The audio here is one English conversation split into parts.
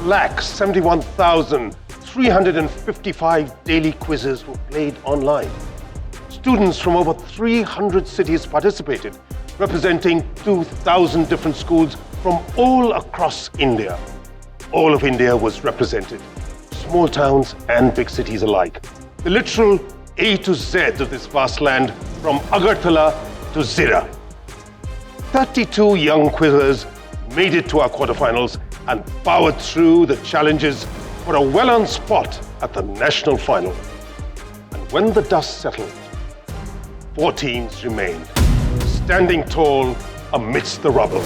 6,71,355 daily quizzes were played online. Students from over 300 cities participated, representing 2,000 different schools from all across India. All of India was represented, small towns and big cities alike. The literal A to Z of this vast land, from Agartala to Zira. 32 young quizzers made it to our quarterfinals and powered through the challenges for a well-earned spot at the national final. And when the dust settled, 4 teams remained, standing tall amidst the rubble.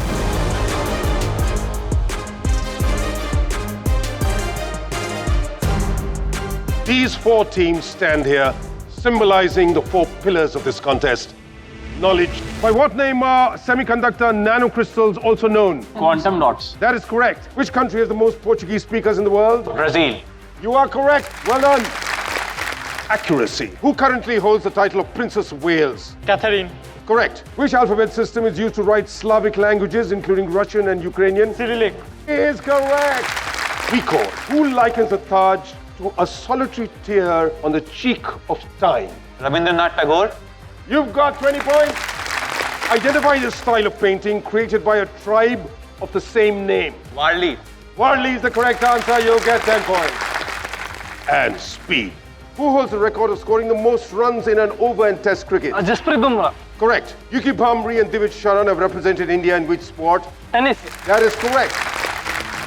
These 4 teams stand here, symbolizing the 4 pillars of this contest. Knowledge. By what name are semiconductor nanocrystals also known? Quantum dots. That is correct. Which country has the most Portuguese speakers in the world? Brazil. You are correct. Well done. Accuracy. Who currently holds the title of Princess of Wales? Catherine. Correct. Which alphabet system is used to write Slavic languages, including Russian and Ukrainian? Cyrillic. Is correct. Record. Who likens the Taj to a solitary tear on the cheek of time? Rabindranath Tagore. You've got 20 points. Identify the style of painting created by a tribe of the same name. Warli. Warli is the correct answer. You'll get 10 points. And speed. Who holds the record of scoring the most runs in an over in Test cricket? Jasprit Bumrah. Correct. Yuki Bhamri and Divid Sharan have represented India in which sport? Tennis. That is correct.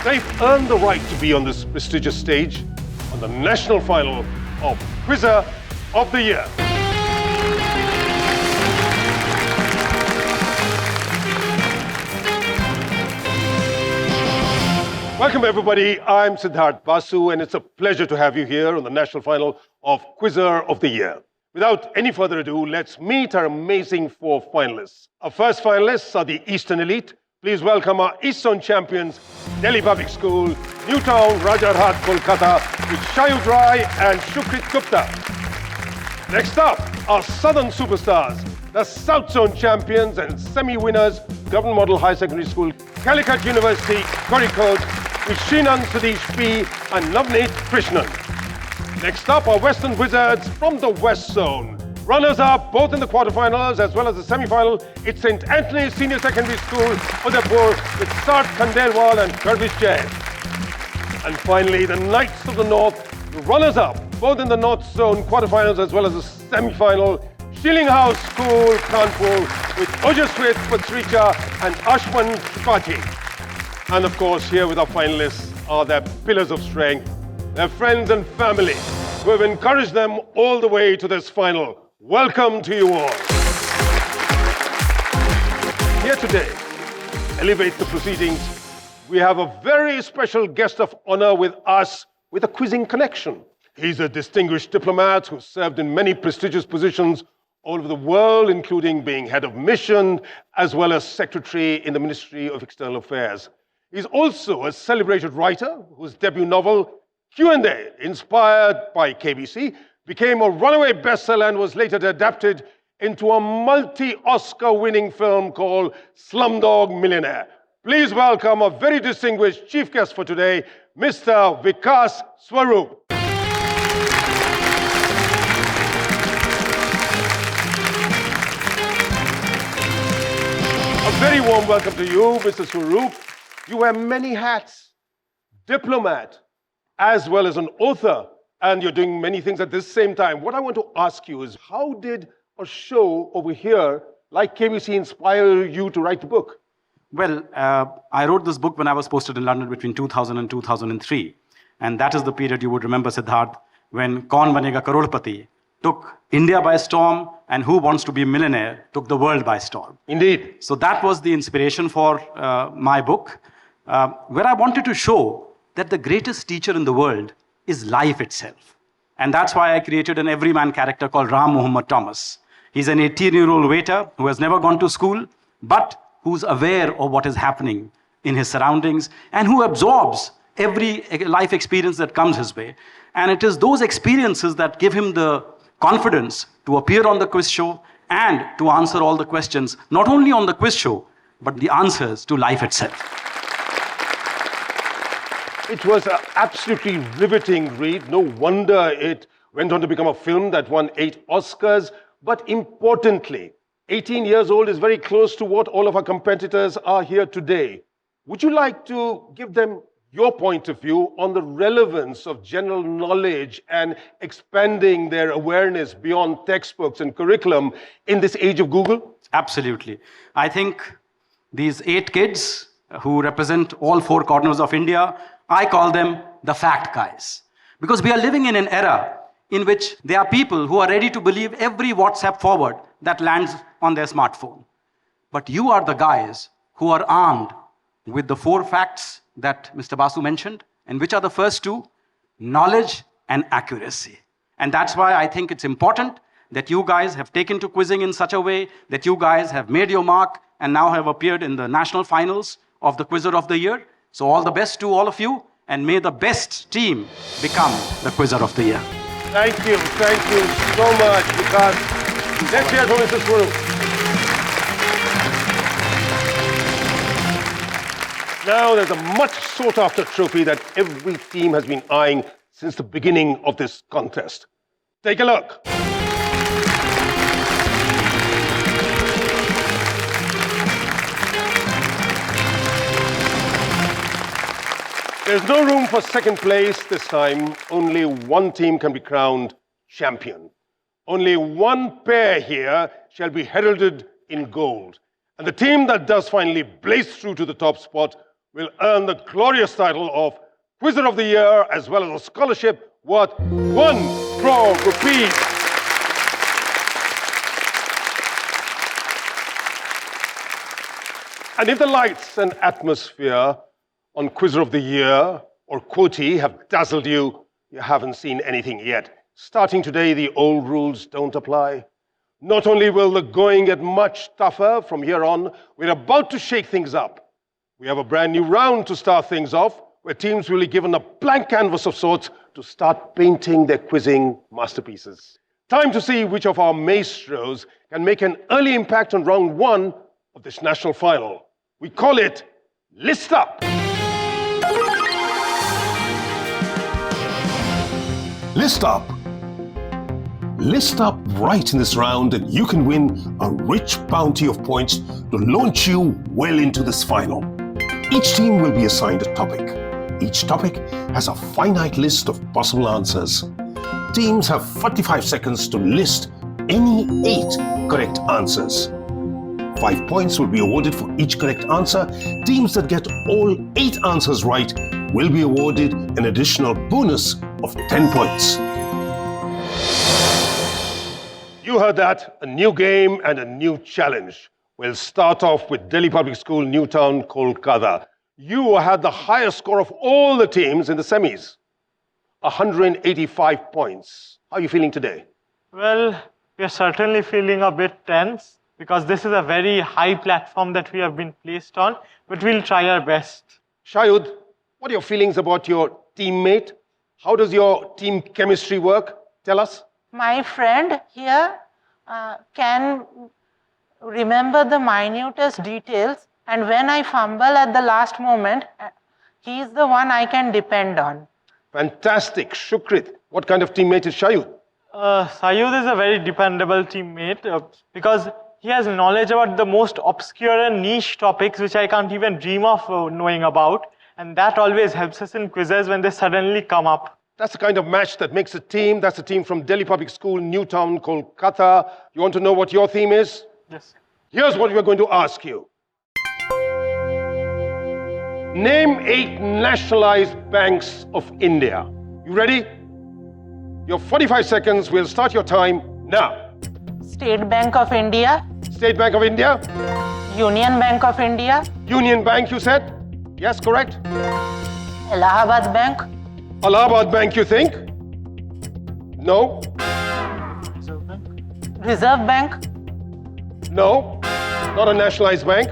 They've earned the right to be on this prestigious stage on the national final of Quizzer of the Year. Welcome everybody, I'm Siddhartha Basu and it's a pleasure to have you here on the national final of Quizzer of the Year. Without any further ado, let's meet our amazing 4 finalists. Our first finalists are the Eastern Elite. Please welcome our East Zone champions, Delhi Public School, Newtown, Rajarhat, Kolkata, with Shayud Rai and Shukrit Gupta. Next up, our Southern superstars, the South Zone champions and semi-winners, Government Model High Secondary School, Calicut University, Kozhikode, with Shrinan Sadish P and Navneet Krishnan. Next up, our Western Wizards from the West Zone. Runners-up both in the quarterfinals as well as the semi-final, it's St. Anthony's Senior Secondary School, Udaipur, with Sart Khandelwal and Garvish Jain. And finally, the Knights of the North, the runners-up both in the North Zone quarterfinals as well as the semi-final, Sheiling House School, Kanpur, with Ojaswit Patricha and Ashman Tripathi. And of course, here with our finalists are their pillars of strength, their friends and family, who have encouraged them all the way to this final. Welcome to you all. Here today, elevate the proceedings, we have a very special guest of honor with us with a quizzing connection. He's a distinguished diplomat who served in many prestigious positions all over the world, including being head of mission, as well as secretary in the Ministry of External Affairs. He's also a celebrated writer whose debut novel, Q&A, inspired by KBC, became a runaway bestseller and was later adapted into a multi-Oscar winning film called Slumdog Millionaire. Please welcome a very distinguished chief guest for today, Mr. Vikas Swaroop. A very warm welcome to you, Mr. Swaroop. You wear many hats, diplomat, as well as an author, and you're doing many things at this same time. What I want to ask you is, how did a show over here like KBC inspire you to write the book? Well, I wrote this book when I was posted in London between 2000 and 2003. And that is the period you would remember, Siddharth, when Kaun Banega Crorepati took India by storm, and Who Wants to Be a Millionaire took the world by storm. Indeed. So that was the inspiration for my book, where I wanted to show that the greatest teacher in the world is life itself. And that's why I created an everyman character called Ram Muhammad Thomas. He's an 18-year-old waiter who has never gone to school, but who's aware of what is happening in his surroundings and who absorbs every life experience that comes his way. And it is those experiences that give him the confidence to appear on the quiz show and to answer all the questions, not only on the quiz show, but the answers to life itself. It was an absolutely riveting read. No wonder it went on to become a film that won 8 Oscars. But importantly, 18 years old is very close to what all of our competitors are here today. Would you like to give them your point of view on the relevance of general knowledge and expanding their awareness beyond textbooks and curriculum in this age of Google? Absolutely. I think these 8 kids who represent all 4 corners of India, I call them the fact guys. Because we are living in an era in which there are people who are ready to believe every WhatsApp forward that lands on their smartphone. But you are the guys who are armed with the 4 facts that Mr. Basu mentioned. And which are the first 2? Knowledge and accuracy. And that's why I think it's important that you guys have taken to quizzing in such a way that you guys have made your mark and now have appeared in the national finals of the Quizzer of the Year. So all the best to all of you, and may the best team become the Quizzer of the Year. Thank you so much, Vikas. Let's hear from Mr. Swaroop. Now, there's a much sought-after trophy that every team has been eyeing since the beginning of this contest. Take a look. There's no room for second place this time. Only one team can be crowned champion. Only one pair here shall be heralded in gold. And the team that does finally blaze through to the top spot will earn the glorious title of Quizzer of the Year, as well as a scholarship worth 1 crore rupees. And if the lights and atmosphere on Quizzer of the Year or QOTY have dazzled you, you haven't seen anything yet. Starting today, the old rules don't apply. Not only will the going get much tougher from here on, we're about to shake things up. We have a brand new round to start things off, where teams will be given a blank canvas of sorts to start painting their quizzing masterpieces. Time to see which of our maestros can make an early impact on round 1 of this national final. We call it List Up. List up. List up right in this round and you can win a rich bounty of points to launch you well into this final. Each team will be assigned a topic. Each topic has a finite list of possible answers. Teams have 45 seconds to list any 8 correct answers. 5 points will be awarded for each correct answer. Teams that get all 8 answers right will be awarded an additional bonus of 10 points. You heard that, a new game and a new challenge. We'll start off with Delhi Public School, Newtown, Kolkata. You had the highest score of all the teams in the semis, 185 points. How are you feeling today? Well, we are certainly feeling a bit tense because this is a very high platform that we have been placed on, but we'll try our best. Shayud, what are your feelings about your teammate? How does your team chemistry work? Tell us. My friend here can remember the minutest details, and when I fumble at the last moment, he is the one I can depend on. Fantastic. Shukrit, what kind of teammate is Shayud? Sayud is a very dependable teammate because he has knowledge about the most obscure and niche topics which I can't even dream of knowing about, and that always helps us in quizzes when they suddenly come up. That's the kind of match that makes a team. That's a team from Delhi Public School, Newtown, Kolkata. You want to know what your theme is? Yes. Here's what we're going to ask you. Name 8 nationalized banks of India. You ready? Your 45 seconds. We'll start your time now. State Bank of India, State Bank of India. Union Bank of India, Union Bank, you said? Yes, correct. Allahabad Bank, Allahabad Bank, you think? No? Reserve Bank, No? Not a nationalized bank.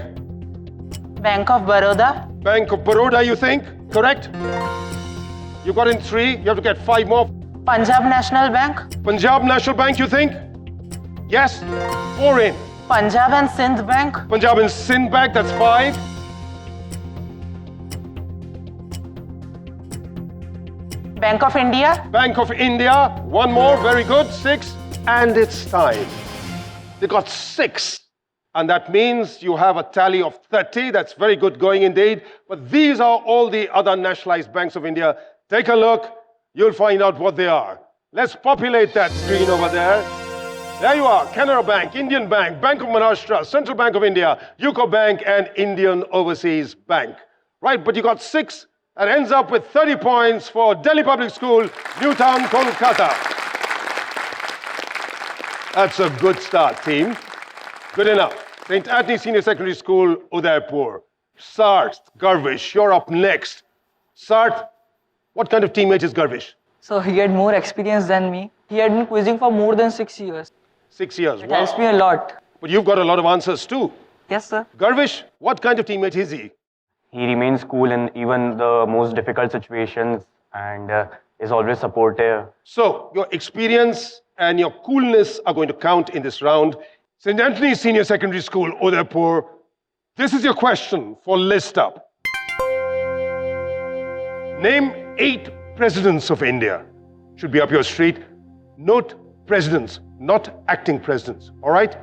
Bank of Baroda, Bank of Baroda, you think? Correct? You got in 3. You have to get 5 more. Punjab National Bank, Punjab National Bank, you think? Yes? 4 in. Punjab and Sindh Bank, Punjab and Sindh Bank, that's 5. Bank of India. Bank of India. One more. Very good. 6. And it's time. They got 6. And that means you have a tally of 30. That's very good going indeed. But these are all the other nationalized banks of India. Take a look. You'll find out what they are. Let's populate that screen over there. There you are. Canara Bank, Indian Bank, Bank of Maharashtra, Central Bank of India, UCO Bank, and Indian Overseas Bank. Right, but you got 6. That ends up with 30 points for Delhi Public School, Newtown, Kolkata. That's a good start, team. Good enough. St. Anthony Senior Secondary School, Udaipur. Sarth, Garvish, you're up next. Sarth, what kind of teammate is Garvish? So he had more experience than me. He had been quizzing for more than 6 years. 6 years, It wow. helps me a lot. But you've got a lot of answers too. Yes, sir. Garvish, what kind of teammate is he? He remains cool in even the most difficult situations and is always supportive. So, your experience and your coolness are going to count in this round. St. Anthony Senior Secondary School, Udaipur. This is your question for List Up. Name 8 presidents of India. Should be up your street. Note presidents, not acting presidents. All right?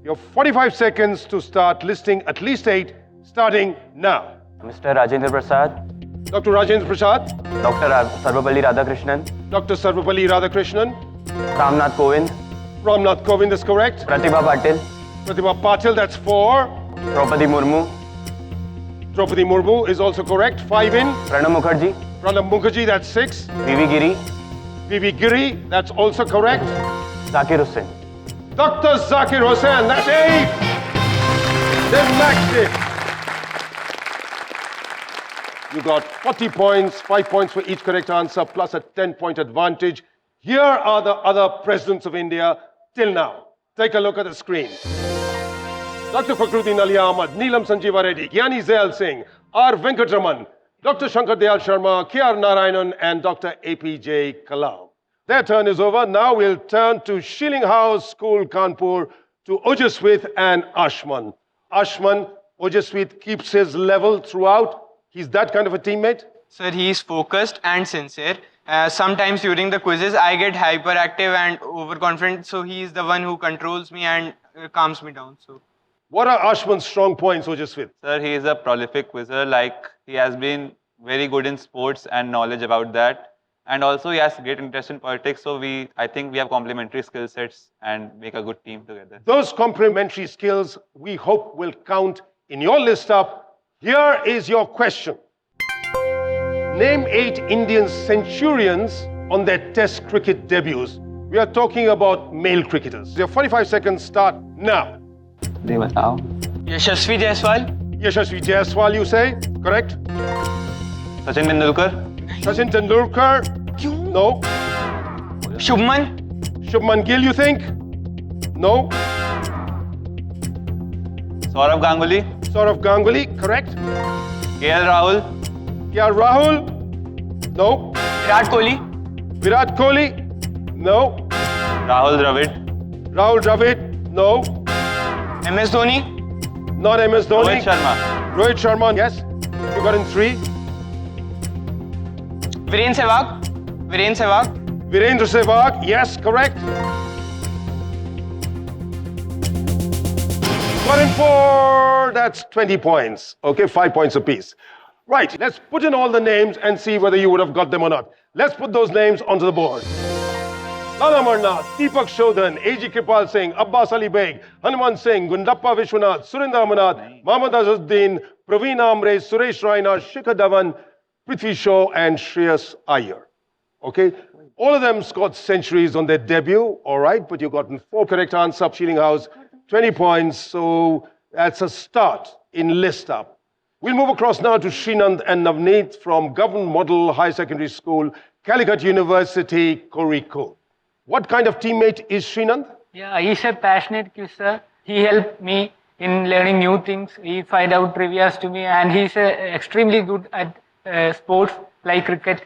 You have 45 seconds to start listing at least 8, starting now. Mr. Rajendra Prasad, Dr. Rajendra Prasad, Dr. Sarvapalli Radhakrishnan, Dr. Sarvapalli Radhakrishnan, Ramnath Kovind, Ramnath Kovind is correct. Pratibha Patil, Pratibha Patil, that's 4. Draupadi Murmu, Draupadi Murmu is also correct. 5 in. Pranab Mukherjee, Pranab Mukherjee, that's 6. V.V. Giri, V.V. Giri, that's also correct. Zakir Hussain. Dr. Zakir Hussain, that's 8. They maxed it. You got 40 points, 5 points for each correct answer, plus a 10-point advantage. Here are the other presidents of India till now. Take a look at the screen. Dr. Fakhruddin Ali Ahmad, Neelam Sanjeeva Reddy, Gyani Zail Singh, R. Venkatraman, Dr. Shankar Dayal Sharma, K.R. Narayanan, and Dr. APJ Kalam. Their turn is over. Now we'll turn to Sheiling House School, Kanpur, to Ojaswit and Ashman. Ashman, Ojaswit keeps his level throughout. He's that kind of a teammate? Sir, he is focused and sincere. Sometimes during the quizzes, I get hyperactive and overconfident, so he is the one who controls me and calms me down. So, what are Ashman's strong points, Ojaswit? Sir, he is a prolific quizzer. Like, he has been very good in sports and knowledge about that. And also, he has great interest in politics. So, I think we have complementary skill sets and make a good team together. Those complementary skills, we hope, will count in your list up. Here is your question. Name 8 Indian centurions on their test cricket debuts. We are talking about male cricketers. Your 45 seconds start now. Yashasvi Jaiswal, Yashasvi Jaiswal, you say? Correct? Sachin Tendulkar, Sachin Tendulkar? No. Shubman, Shubman Gill, you think? No. Saurav Ganguly, Saurav Ganguly, correct? KL Rahul, KL Rahul? No. Virat Kohli, Virat Kohli? No. Rahul Dravid, Rahul Dravid? No. MS Dhoni, Not MS Dhoni. Rohit Sharma, Rohit Sharma, yes. You got in 3. Viren Sehwag, Virendra Sehwag, yes, correct. Got in 4, that's 20 points. Okay, 5 points apiece. Right, let's put in all the names and see whether you would have got them or not. Let's put those names onto the board. Lala Amarnath, Deepak Shodhan, A.G. Kripal Singh, Abbas Ali Beg, Hanuman Singh, Gundappa Vishwanath, Surinder Amanath, Mohammad Azuddin, Praveen Amre, Suresh Raina, Shikhar Dhawan, Prithvi Shaw, and Shreyas Iyer. Okay? All of them scored centuries on their debut, all right, but you've gotten 4 correct answers, Sheiling House, 20 points, so that's a start in list up. We'll move across now to Srinand and Navneet from Government Model High Secondary School, Calicut University, Kozhikode. What kind of teammate is Srinand? Yeah, he's a passionate quizzer. He helped me in learning new things. He find out trivias to me, and he's extremely good at sports like cricket.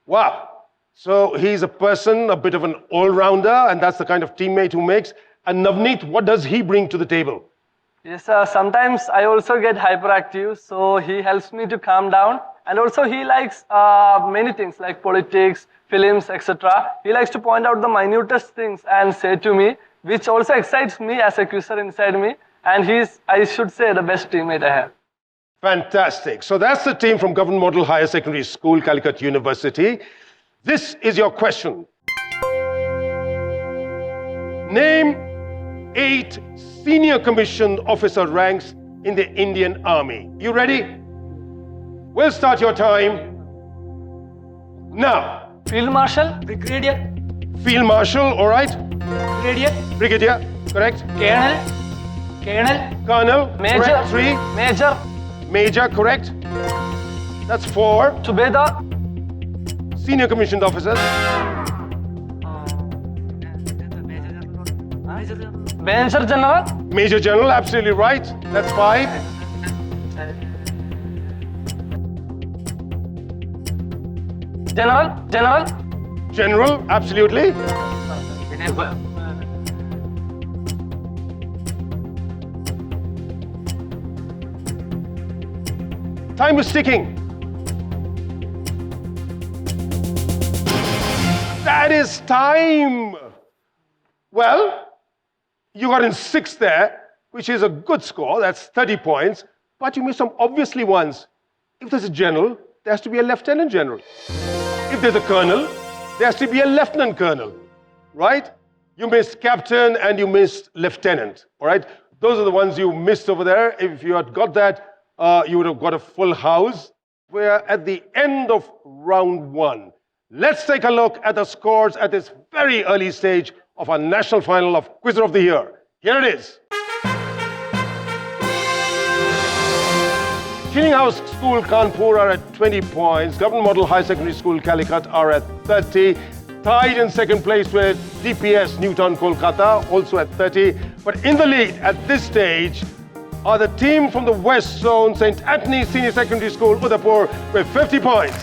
Wow. So he's a person, a bit of an all-rounder, and that's the kind of teammate who makes. And Navneet, what does he bring to the table? Yes, sometimes I also get hyperactive, so he helps me to calm down And also he likes many things like politics, films, etc. He likes to point out the minutest things and say to me, which also excites me as a quizzer inside me. And he's, I should say, the best teammate I have. Fantastic. So that's the team from Government Model Higher Secondary School, Calicut University. This is your question. Name 8 senior commissioned officer ranks in the Indian Army. You ready? We'll start your time now. Field Marshal, Brigadier, Field Marshal, all right. Brigadier, Brigadier, correct. Colonel, Colonel, Major, correct. 3. Major, Major, correct. That's 4. Subedar, Senior commissioned officers. Major General, Major General, absolutely right. That's 5. General, absolutely. Time is ticking. That is time. Well, you got in 6 there, which is a good score. That's 30 points. But you missed some obviously ones. If there's a general, there has to be a lieutenant general. If there's a colonel, there has to be a lieutenant colonel, right? You missed captain and you missed lieutenant, all right? Those are the ones you missed over there. If you had got that, you would have got a full house. We're at the end of round 1. Let's take a look at the scores at this very early stage of our national final of Quizzer of the Year. Here it is. Sheiling House School, Kanpur are at 20 points. Government Model High Secondary School, Calicut are at 30. Tied in second place with DPS Newton, Kolkata, also at 30. But in the lead at this stage are the team from the West Zone, St. Anthony's Senior Secondary School, Udaipur, with 50 points.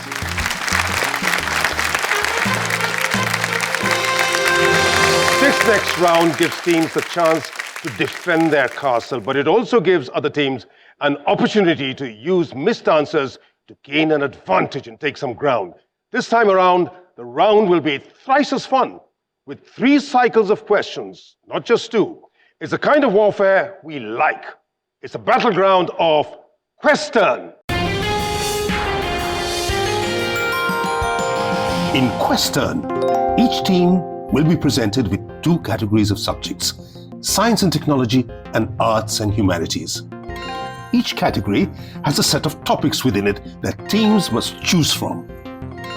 This next round gives teams the chance to defend their castle, but it also gives other teams an opportunity to use missed answers to gain an advantage and take some ground. This time around, the round will be thrice as fun, with 3 cycles of questions, not just 2. It's the kind of warfare we like. It's a battleground of Question. In Question, each team will be presented with 2 categories of subjects: science and technology and arts and humanities. Each category has a set of topics within it that teams must choose from.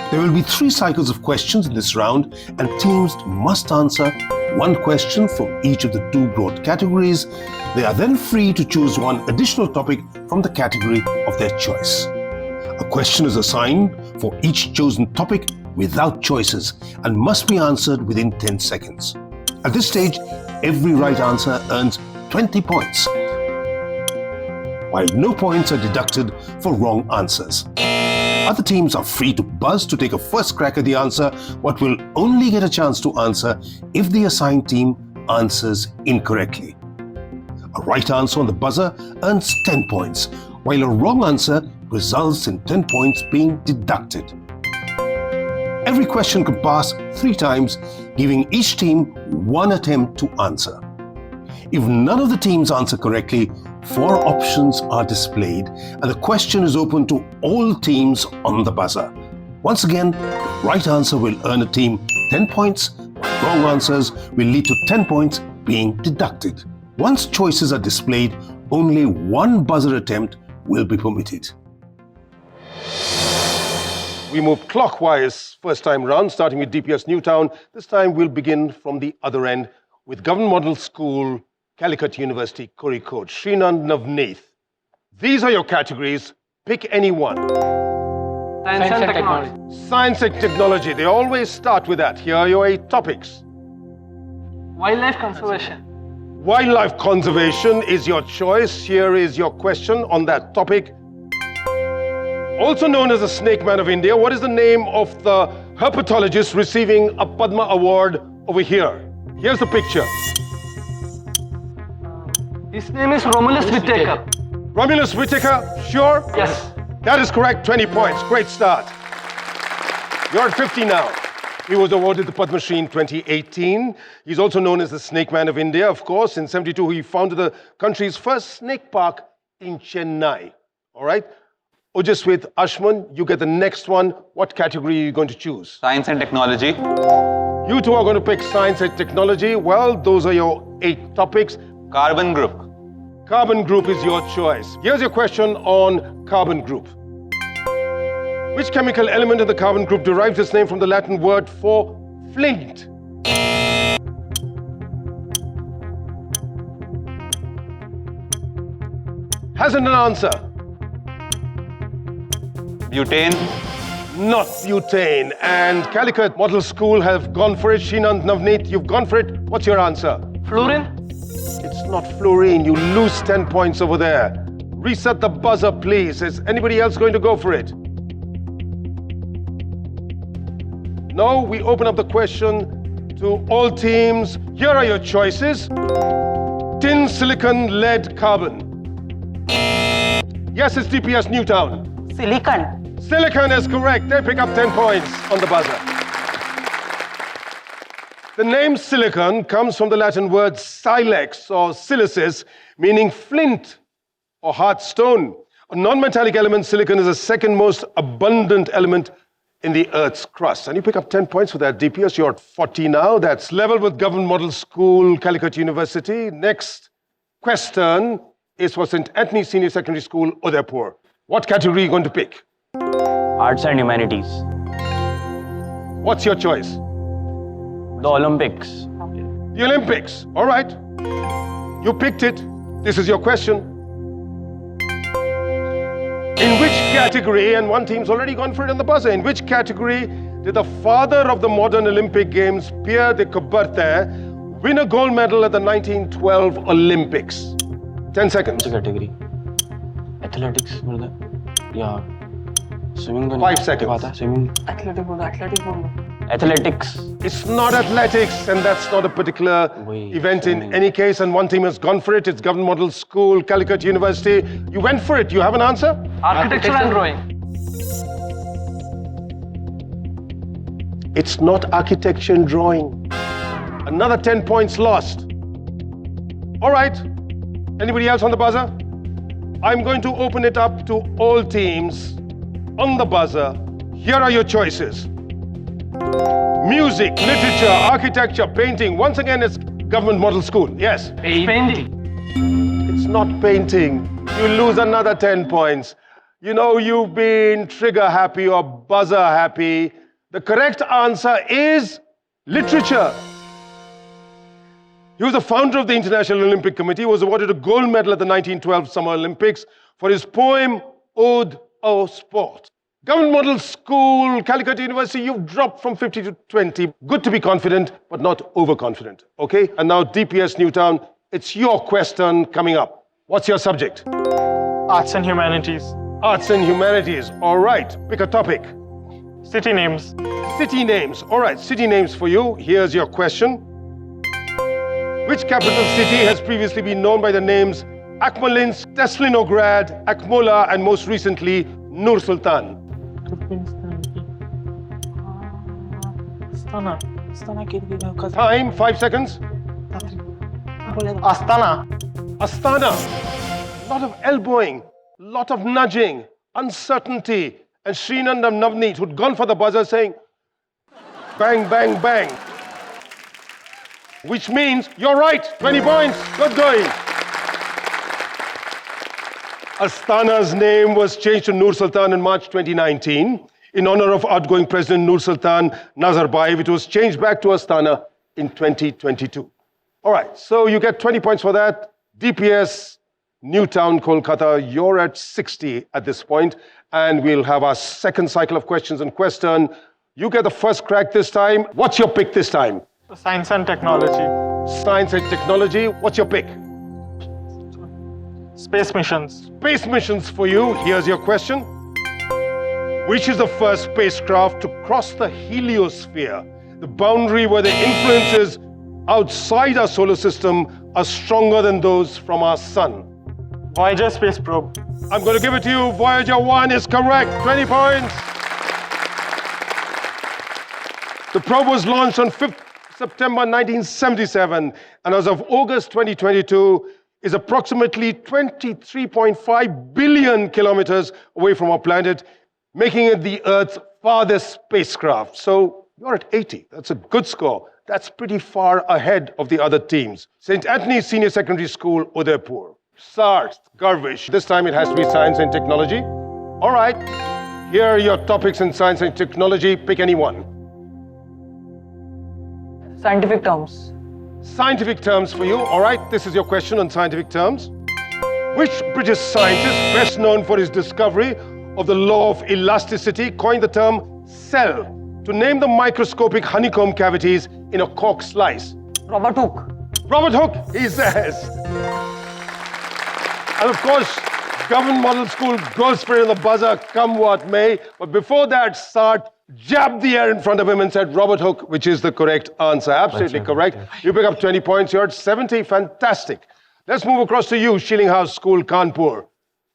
There will be 3 cycles of questions in this round, and teams must answer 1 question from each of the 2 broad categories. They are then free to choose 1 additional topic from the category of their choice. A question is assigned for each chosen topic without choices and must be answered within 10 seconds. At this stage, every right answer earns 20 points, while no points are deducted for wrong answers. Other teams are free to buzz to take a first crack at the answer, but will only get a chance to answer if the assigned team answers incorrectly. A right answer on the buzzer earns 10 points, while a wrong answer results in 10 points being deducted. Every question can pass 3 times, giving each team 1 attempt to answer. If none of the teams answer correctly, 4 options are displayed and the question is open to all teams on the buzzer. Once again, the right answer will earn a team 10 points, while wrong answers will lead to 10 points being deducted. Once choices are displayed, only 1 buzzer attempt will be permitted. We move clockwise first time round, starting with DPS Newtown. This time we'll begin from the other end with Government Model School, Calicut University, Kozhikode. Srinand Navneeth. These are your categories. Pick any one. Science and technology. Science and technology. They always start with that. Here are your 8 topics. Wildlife conservation. Wildlife conservation is your choice. Here is your question on that topic. Also known as the Snake Man of India, what is the name of the herpetologist receiving a Padma Award over here? Here's the picture. His name is Romulus Whittaker. Romulus Whittaker, sure? Yes. That is correct, 20 points. Great start. You're at 50 now. He was awarded the Padma Shri in 2018. He's also known as the Snake Man of India, of course. In 72, he founded the country's first snake park in Chennai. All right? Ojaswit, Ashman, you get the next one. What category are you going to choose? Science and technology. You two are going to pick science and technology. Well, those are your 8 topics. Carbon group. Carbon group is your choice. Here's your question on carbon group. Which chemical element in the carbon group derives its name from the Latin word for flint? Hasn't an answer. Butane. Not butane. And Calicut Model School have gone for it. Shinant, Navneet, you've gone for it. What's your answer? Fluorine? It's not fluorine. You lose 10 points over there. Reset the buzzer, please. Is anybody else going to go for it? No, we open up the question to all teams. Here are your choices. Tin, silicon, lead, carbon. Yes, it's DPS Newtown. Silicon. Silicon is correct. They pick up 10 points on the buzzer. The name silicon comes from the Latin word silex or silicis, meaning flint or hard stone. A non-metallic element, silicon, is the second most abundant element in the Earth's crust. And you pick up 10 points for that, DPS. You're at 40 now. That's level with Government Model School, Calicut University. Next question is for St. Anthony Senior Secondary School, Udaipur. What category are you going to pick? Arts and humanities. What's your choice? The Olympics. The Olympics. All right. You picked it. This is your question. In which category, and one team's already gone for it on the buzzer, in which category did the father of the modern Olympic Games, Pierre de Coubertin, win a gold medal at the 1912 Olympics? 10 seconds. Which category? Athletics, brother. Yeah. Swimming. 5 seconds. Swimming. Athletics. It's not athletics, and that's not a particular event in any case, and one team has gone for it. It's Government Model School, Calicut University. You went for it. You have an answer? Architecture and drawing. It's not architecture and drawing. Another 10 points lost. All right. Anybody else on the buzzer? I'm going to open it up to all teams on the buzzer. Here are your choices. Music, literature, architecture, painting. Once again, it's Government Model School. Yes? Painting. It's not painting. You lose another 10 points. You know, you've been trigger happy or buzzer happy. The correct answer is literature. He was the founder of the International Olympic Committee. He was awarded a gold medal at the 1912 Summer Olympics for his poem, Ode au Sport. Government Model School, Calicut University, you've dropped from 50 to 20. Good to be confident, but not overconfident, okay? And now DPS Newtown, it's your question coming up. What's your subject? Arts and humanities. Arts and humanities, all right. Pick a topic. City names. City names, all right, city names for you. Here's your question. Which capital city has previously been known by the names Akmolinsk, Teslinograd, Akmola, and most recently, Nur Sultan? Time, 5 seconds. Astana. Astana. Lot of elbowing, lot of nudging, uncertainty, and Srinand and Navneet who'd gone for the buzzer saying, bang, bang, bang. Which means you're right, 20 points, good going. Astana's name was changed to Nur Sultan in March 2019 in honor of outgoing President Nur Sultan Nazarbayev. It was changed back to Astana in 2022. All right, so you get 20 points for that. DPS, Newtown, Kolkata, you're at 60 at this point, and we'll have our second cycle of questions and question. You get the first crack this time. What's your pick this time? Science and technology. Science and technology. What's your pick? Space missions. Space missions for you. Here's your question. Which is the first spacecraft to cross the heliosphere, the boundary where the influences outside our solar system are stronger than those from our sun? Voyager space probe. I'm going to give it to you. Voyager 1 is correct. 20 points. The probe was launched on 5th September 1977, and as of August 2022, is approximately 23.5 billion kilometers away from our planet, making it the Earth's farthest spacecraft. So you're at 80. That's a good score. That's pretty far ahead of the other teams. St. Anthony's Senior Secondary School, Udaipur. Sarth, Garvish. This time it has to be science and technology. All right. Here are your topics in science and technology. Pick any one. Scientific terms. Scientific terms for you. All right. This is your question on scientific terms. Which British scientist, best known for his discovery of the law of elasticity, coined the term cell to name the microscopic honeycomb cavities in a cork slice? Robert Hooke. Robert Hooke, he says. And of course, Government Model School, gold spirit in the buzzer, come what may. But before that, Sarth jabbed the air in front of him and said Robert Hooke, which is the correct answer. Absolutely correct. You pick up 20 points. You're at 70. Fantastic. Let's move across to you, Sheiling House School, Kanpur.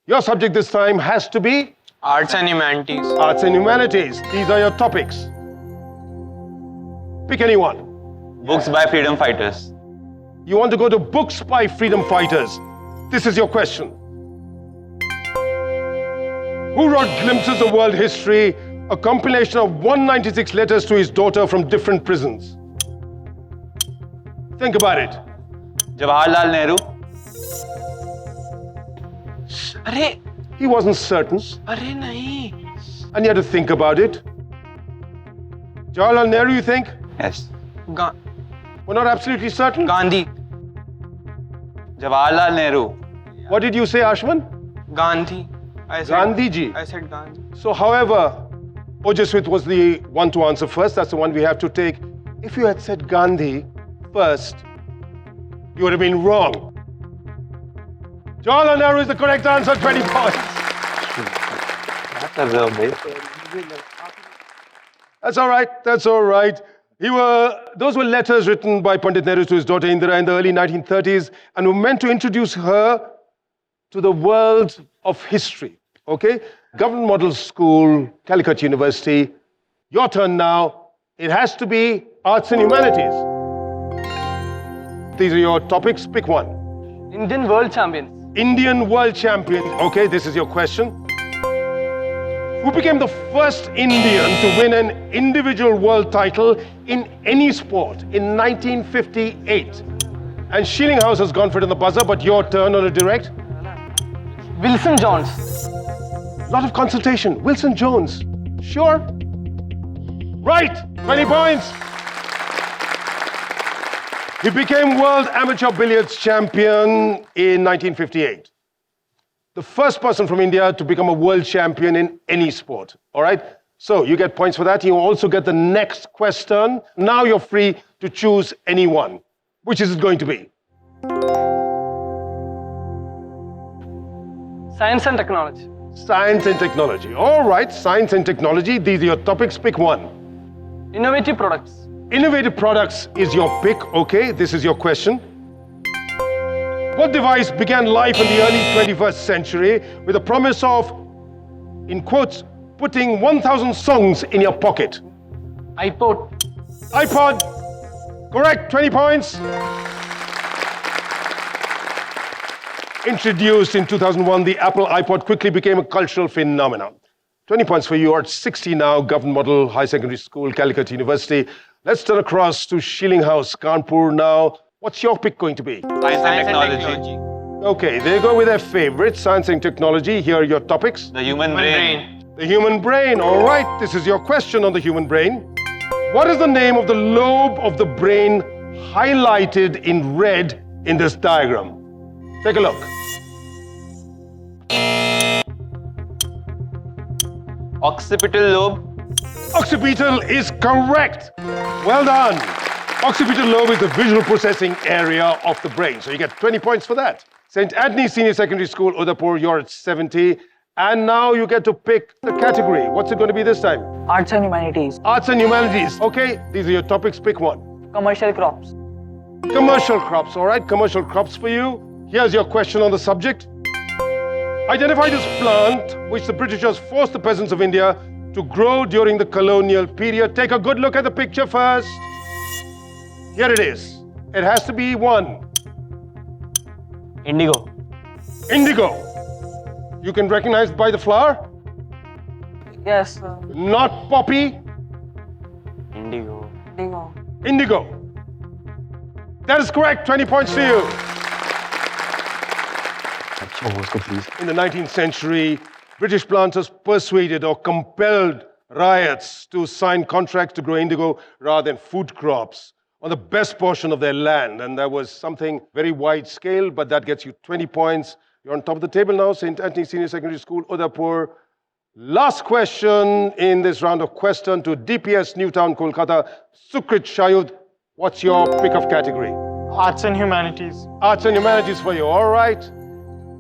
Your subject this time has to be? Arts and humanities. Arts and humanities. These are your topics. Pick any one. Books by freedom fighters. You want to go to books by freedom fighters. This is your question. Who wrote Glimpses of World History, a compilation of 196 letters to his daughter from different prisons? Think about it. Jawaharlal Nehru. Arey, He wasn't certain, arey nahi. and you had to think about it. Jawaharlal Nehru, you think? Yes. We're not absolutely certain. Gandhi. Jawaharlal Nehru. What did you say, Ashwin? Gandhi. I said Gandhiji. I said Gandhi. So, however, Ojaswit was the one to answer first. That's the one we have to take. If you had said Gandhi first, you would have been wrong. Jawaharlal Nehru is the correct answer, 20 points. That's all right. That's all right. Those were letters written by Pandit Nehru to his daughter Indira in the early 1930s and were meant to introduce her to the world of history. Okay? Government Model School, Calicut University. Your turn now. It has to be arts and humanities. These are your topics. Pick one. Indian world champions. Indian world champion. Okay, this is your question. Who became the first Indian to win an individual world title in any sport in 1958? And Sheiling House has gone for it on the buzzer, but your turn on a direct. Wilson Jones. Lot of consultation. Wilson Jones. Sure? Right. 20 points. He became world amateur billiards champion in 1958. The first person from India to become a world champion in any sport. All right? So you get points for that. You also get the next question. Now you're free to choose any one. Which is it going to be? Science and technology. Science and technology. All right, science and technology. These are your topics. Pick one. Innovative products. Innovative products is your pick. Okay, this is your question. What device began life in the early 21st century with the promise of, in quotes, putting 1,000 songs in your pocket? iPod. iPod. Correct, 20 points. Introduced in 2001, the Apple iPod quickly became a cultural phenomenon. 20 points for you. You're at 60 now. Government Model High Secondary School, Calicut University. Let's turn across to Sheiling House, Kanpur now. What's your pick going to be? Science and technology. Okay, they go with their favorite, science and technology. Here are your topics. The human brain. The human brain. All right, this is your question on the human brain. What is the name of the lobe of the brain highlighted in red in this diagram? Take a look. Occipital lobe. Occipital is correct. Well done. Occipital lobe is the visual processing area of the brain. So you get 20 points for that. St. Anthony's Senior Secondary School, Udaipur, you're at 70. And now you get to pick the category. What's it going to be this time? Arts and humanities. Arts and humanities. Okay, these are your topics. Pick one. Commercial crops. Commercial crops. All right, commercial crops for you. Here's your question on the subject. Identify this plant which the Britishers forced the peasants of India to grow during the colonial period. Take a good look at the picture first. Here it is. It has to be one. Indigo. Indigo. You can recognize by the flower? Yes. Not poppy. Indigo. Indigo. Indigo. That is correct. 20 points to you. In the 19th century, British planters persuaded or compelled ryots to sign contracts to grow indigo rather than food crops on the best portion of their land. And there was something very wide scale, but that gets you 20 points. You're on top of the table now, St. Anthony Senior Secondary School, Udaipur. Last question in this round of question to DPS Newtown, Kolkata. Sukrit Shayud, what's your pick of category? Arts and humanities. Arts and humanities for you, all right.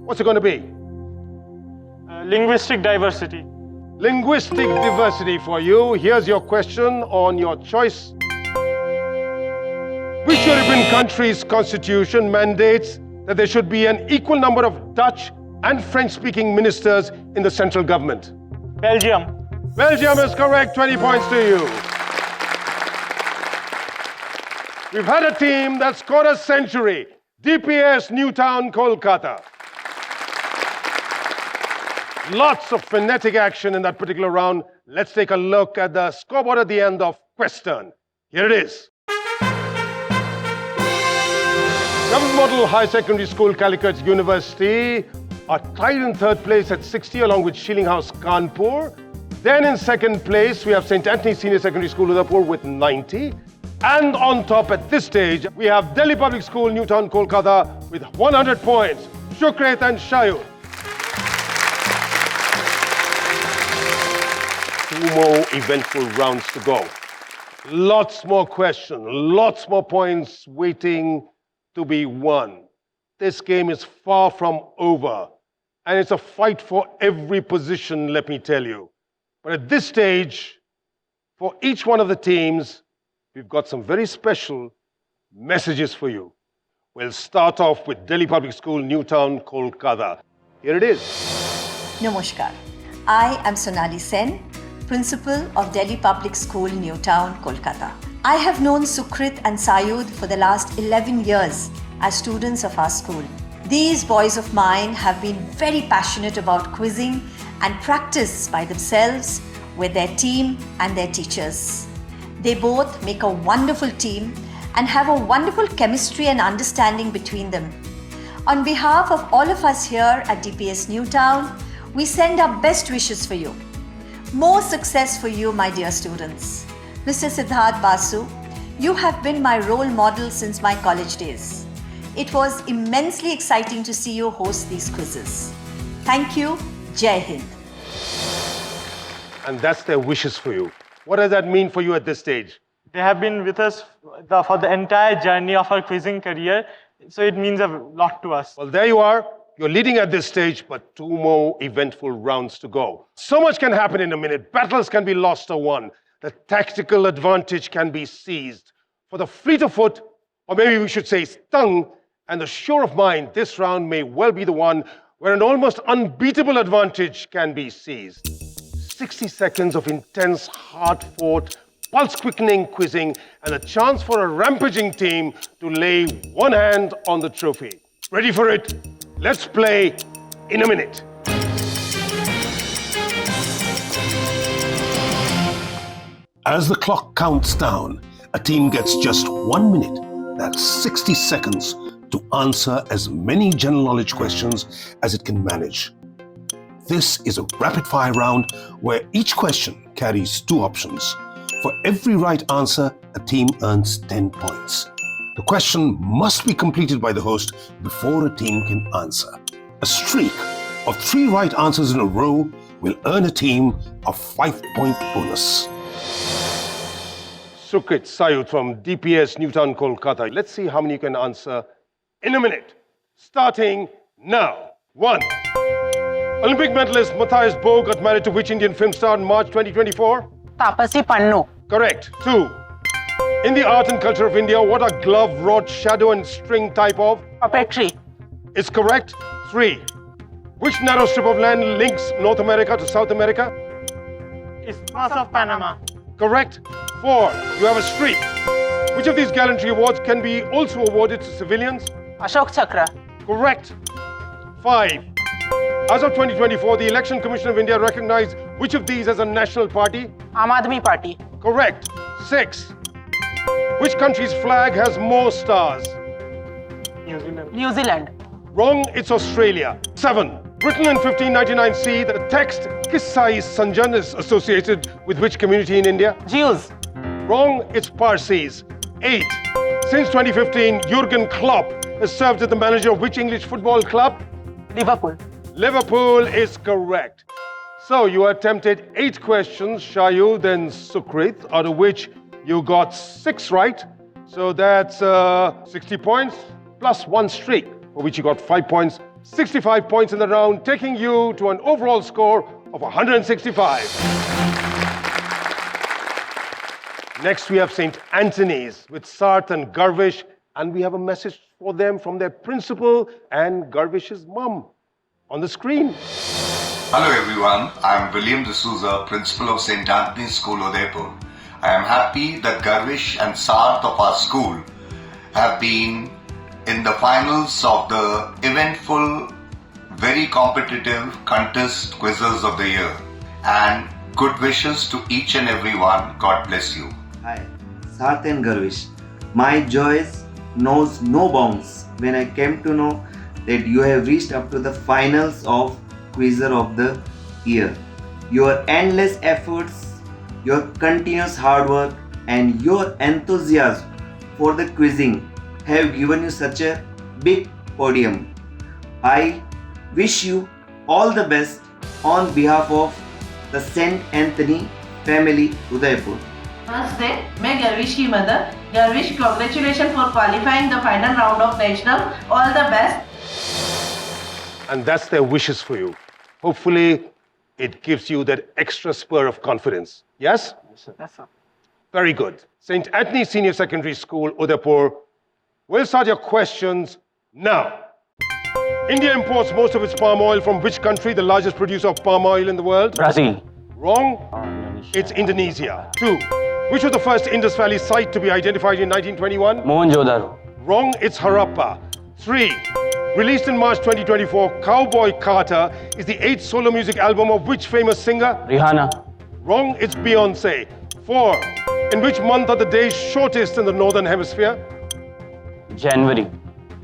What's it going to be? Linguistic diversity. Linguistic diversity for you. Here's your question on your choice. Which European country's constitution mandates that there should be an equal number of Dutch and French-speaking ministers in the central government? Belgium. Belgium is correct. 20 points to you. We've had a team that scored a century. DPS Newtown, Kolkata. Lots of phonetic action in that particular round. Let's take a look at the scoreboard at the end of question. Here it is. Government Model High Secondary School, Calicut University are tied in third place at 60 along with Sheiling House, Kanpur. Then in second place, we have St. Anthony Senior Secondary School, Udaipur with 90. And on top at this stage, we have Delhi Public School, Newtown, Kolkata with 100 points. Shukret and Shayud. 2 more eventful rounds to go. Lots more questions, lots more points waiting to be won. This game is far from over, and it's a fight for every position, let me tell you. But at this stage, for each one of the teams, we've got some very special messages for you. We'll start off with Delhi Public School, Newtown, Kolkata. Here it is. Namaskar. I am Sonali Sen, Principal of Delhi Public School, Newtown, Kolkata. I have known Sukrit and Sayud for the last 11 years as students of our school. These boys of mine have been very passionate about quizzing and practice by themselves with their team and their teachers. They both make a wonderful team and have a wonderful chemistry and understanding between them. On behalf of all of us here at DPS Newtown, we send our best wishes for you. More success for you, my dear students. Mr. Siddhartha Basu, you have been my role model since my college days. It was immensely exciting to see you host these quizzes. Thank you. Jai Hind. And that's their wishes for you. What does that mean for you at this stage? They have been with us for the entire journey of our quizzing career, so it means a lot to us. Well, there you are. You're leading at this stage, but 2 more eventful rounds to go. So much can happen in a minute. Battles can be lost or won. The tactical advantage can be seized. For the fleet of foot, or maybe we should say stung, and the sure of mind, this round may well be the one where an almost unbeatable advantage can be seized. 60 seconds of intense, hard-fought, pulse-quickening quizzing, and a chance for a rampaging team to lay one hand on the trophy. Ready for it? Let's play in a minute. As the clock counts down, a team gets just 1 minute, that's 60 seconds, to answer as many general knowledge questions as it can manage. This is a rapid-fire round where each question carries 2 options. For every right answer, a team earns 10 points. The question must be completed by the host before a team can answer. A streak of 3 right answers in a row will earn a team a 5-point bonus. Sukrit Sayud from DPS Newtown, Kolkata. Let's see how many you can answer in a minute. Starting now. 1. Olympic medalist Matthias Bo got married to which Indian film star in March 2024? Tapasi Pannu. Correct. 2. In the art and culture of India, what are glove, rod, shadow and string type of? Puppetry. Is correct. 3. Which narrow strip of land links North America to South America? Isthmus of Panama. Correct. 4. You have a streak. Which of these gallantry awards can be also awarded to civilians? Ashok Chakra. Correct. 5. As of 2024, the Election Commission of India recognized which of these as a national party? Aam Aadmi Party. Correct. 6. Which country's flag has more stars? New Zealand. Wrong, it's Australia. 7. Written in 1599 CE, the text Kissa-i Sanjan is associated with which community in India? Jews. Wrong, it's Parsis. 8. Since 2015, Jurgen Klopp has served as the manager of which English football club? Liverpool. Liverpool is correct. So you attempted 8 questions, Shayud and Sukrit, out of which you got 6 right. So that's 60 points plus 1 streak, for which you got 5 points. 65 points in the round, taking you to an overall score of 165. Next, we have St. Anthony's with Sarth and Garvish, and we have a message for them from their principal and Garvish's mum on the screen. Hello everyone, I am William D'Souza, principal of St. Anthony's School, Udaipur. I am happy that Garvish and Sarth of our school have been in the finals of the eventful, very competitive contest quizzes of the year. And good wishes to each and every one. God bless you. Hi, Sarth and Garvish. My joy knows no bounds when I came to know that you have reached up to the finals of Quizzer of the Year. Your endless efforts, your continuous hard work, and your enthusiasm for the quizzing have given you such a big podium. I wish you all the best on behalf of the St. Anthony family, Udaipur. Namaste, मैं गर्विश की mother. गर्विश, congratulations for qualifying the final round of national. All the best. And that's their wishes for you. Hopefully, it gives you that extra spur of confidence. Yes? Yes, sir. Very good. St. Anthony Senior Secondary School, Udaipur. We'll start your questions now. India imports most of its palm oil from which country, the largest producer of palm oil in the world? Brazil. Wrong. It's Indonesia. 2. Which was the first Indus Valley site to be identified in 1921? Mohenjo-daro. Wrong. It's Harappa. 3. Released in March 2024, Cowboy Carter is the 8th solo music album of which famous singer? Rihanna. Wrong. It's Beyonce. 4. In which month are the days shortest in the Northern Hemisphere? January.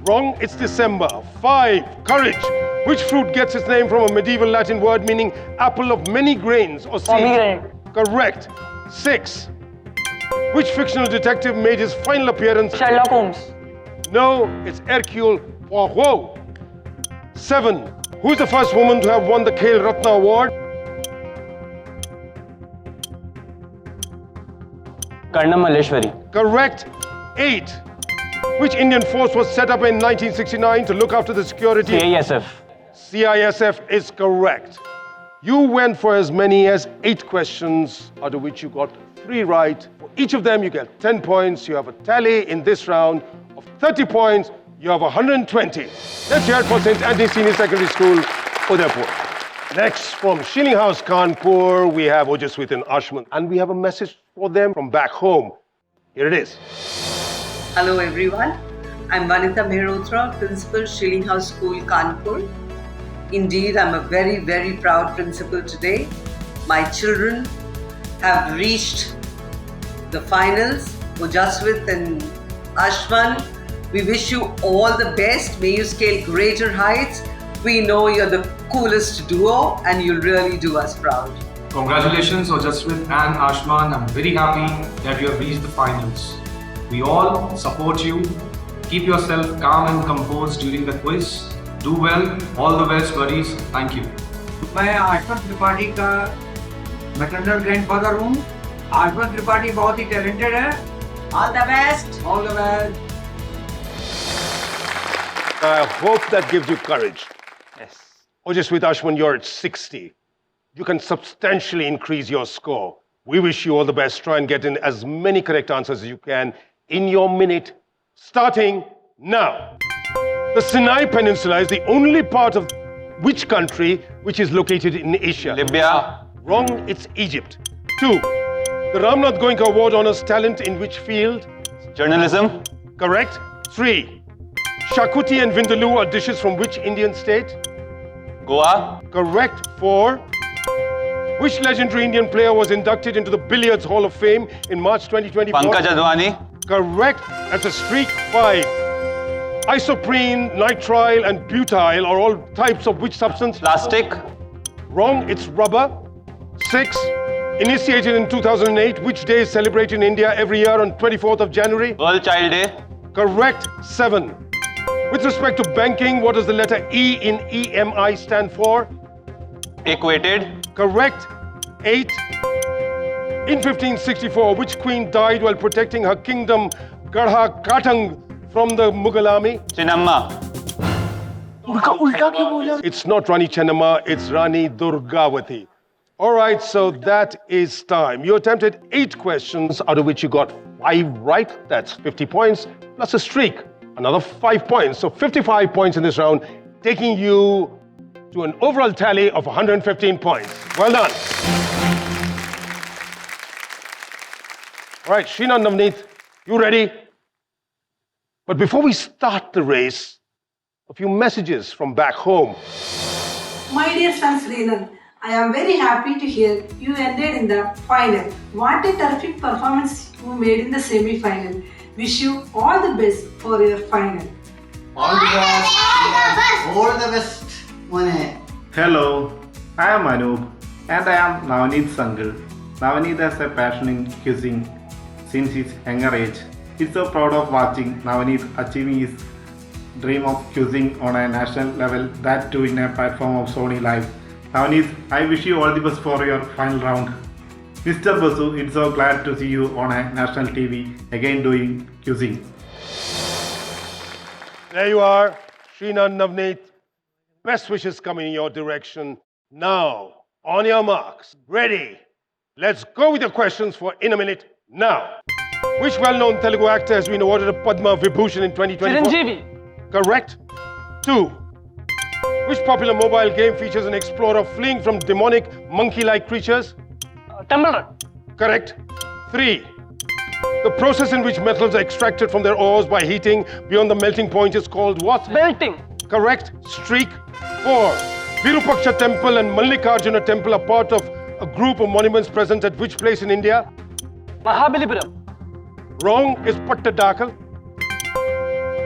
Wrong, it's December. 5. Courage. Which fruit gets its name from a medieval Latin word meaning apple of many grains or seeds? Pomegranate. Correct. 6. Which fictional detective made his final appearance? Sherlock Holmes. No, it's Hercule Poirot. 7. Who's the first woman to have won the Khel Ratna Award? Karnam Malleshwari. Correct. 8. Which Indian force was set up in 1969 to look after the security? CISF. CISF is correct. You went for as many as 8 questions, out of which you got 3 right. For each of them, you get 10 points. You have a tally in this round of 30 points. You have 120. Let's hear it for St. Anthony Senior Secondary School, Udaipur. Next, from Sheiling House, Kanpur, we have Ojaswit and Ashman. And we have a message for them from back home. Here it is. Hello everyone, I'm Vanita Mehrotra, Principal, Sheiling House School, Kanpur. Indeed, I'm a very, very proud principal today. My children have reached the finals. Ojaswit and Ashman, we wish you all the best. May you scale greater heights. We know you're the coolest duo and you'll really do us proud. Congratulations, Ojaswit and Ashman. I'm very happy that you have reached the finals. We all support you. Keep yourself calm and composed during the quiz. Do well. All the best, buddies. Thank you. मैं आशमन त्रिपाठी का maternal grandfather हूँ. आशमन त्रिपाठी बहुत ही talented है. All the best. All the best. I hope that gives you courage. Yes. Ojaswit Ashman, you're at 60. You can substantially increase your score. We wish you all the best. Try and get in as many correct answers as you can in your minute, starting now. The Sinai Peninsula is the only part of which country which is located in Asia? Libya. Wrong, it's Egypt. 2. The Ramnath Goenka Award honors talent in which field? Journalism. Correct. 3. Shakuti and Vindaloo are dishes from which Indian state? Goa. Correct. 4. Which legendary Indian player was inducted into the Billiards Hall of Fame in March 2024? Pankaj Advani. Correct. That's a streak. 5. Isoprene, nitrile and butyl are all types of which substance? Plastic. Wrong, it's rubber. 6. Initiated in 2008, which day is celebrated in India every year on 24th of January? World Child Day. Correct. 7. With respect to banking, what does the letter E in EMI stand for? Equated. Correct. 8. In 1564, which queen died while protecting her kingdom, Garha Katang, from the Mughal army? Chinnamma. It's not Rani Chennamma, it's Rani Durgavati. All right, so that is time. You attempted 8 questions, out of which you got 5 right. That's 50 points, plus a streak, another 5 points. So 55 points in this round, taking you to an overall tally of 115 points. Well done. All right, Sheena, Navneet, you ready? But before we start the race, a few messages from back home. My dear son Srinan, I am very happy to hear you ended in the final. What a terrific performance you made in the semi-final. Wish you all the best for your final. All the best. All the best. Hello, I am Anoop and I am Navneet's uncle. Navneet has a passion in cuisine since his younger age. He's so proud of watching Navneet achieving his dream of cuisine on a national level, that too in a platform of Sony LIV. Navneet, I wish you all the best for your final round. Mr. Basu, it's so glad to see you on a national TV again doing cuisine. There you are, Sheena, Navneet. Best wishes coming in your direction. Now, on your marks, ready. Let's go with your questions for In a Minute now. Which well-known Telugu actor has been awarded a Padma Vibhushan in 2024? Chiranjeevi. Correct. 2. Which popular mobile game features an explorer fleeing from demonic monkey-like creatures? Temple Run. Correct. 3. The process in which metals are extracted from their ores by heating beyond the melting point is called what? Melting. Correct. Streak. 4. Virupaksha Temple and Mallikarjuna Temple are part of a group of monuments present at which place in India? Mahabalipuram. Wrong, is Pattadakal.